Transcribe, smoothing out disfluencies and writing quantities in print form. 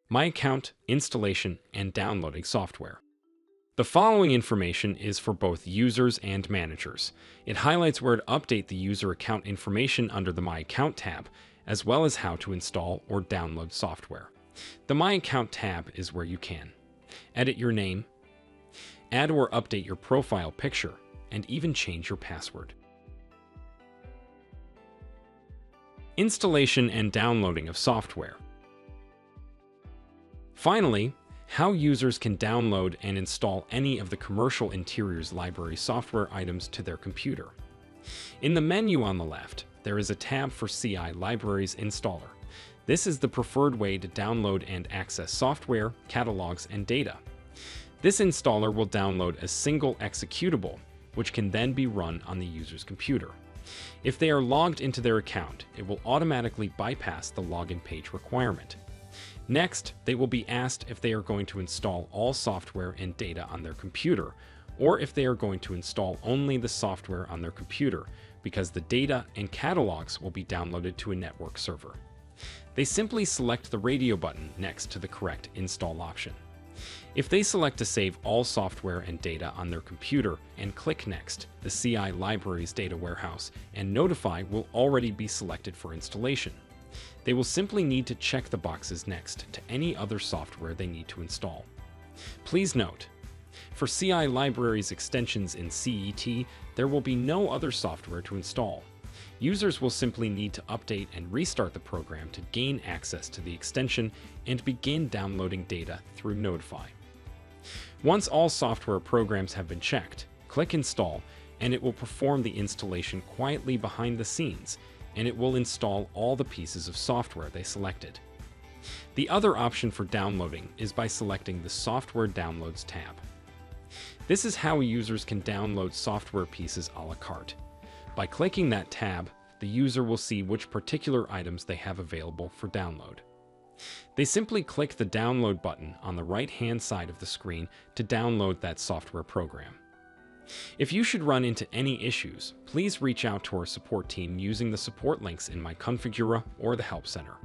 My Account, Installation, and Downloading Software. The following information is for both users and managers. It highlights where to update the user account information under the My Account tab, as well as how to install or download software. The My Account tab is where you can edit your name, add or update your profile picture, and even change your password. Installation and downloading of software. Finally, how users can download and install any of the commercial interiors library software items to their computer. In the menu on the left, there is a tab for CI Libraries Installer. This is the preferred way to download and access software, catalogs, and data. This installer will download a single executable, which can then be run on the user's computer. If they are logged into their account, it will automatically bypass the login page requirement. Next, they will be asked if they are going to install all software and data on their computer, or if they are going to install only the software on their computer, because the data and catalogs will be downloaded to a network server. They simply select the radio button next to the correct install option. If they select to save all software and data on their computer and click Next, the CI Libraries Data Warehouse and Notify will already be selected for installation. They will simply need to check the boxes next to any other software they need to install. Please note, for CI Libraries extensions in CET, there will be no other software to install. Users will simply need to update and restart the program to gain access to the extension and begin downloading data through Notify. Once all software programs have been checked, click Install, and it will perform the installation quietly behind the scenes, and it will install all the pieces of software they selected. The other option for downloading is by selecting the Software Downloads tab. This is how users can download software pieces a la carte. By clicking that tab, the user will see which particular items they have available for download. They simply click the Download button on the right-hand side of the screen to download that software program. If you should run into any issues, please reach out to our support team using the support links in my Configura or the Help Center.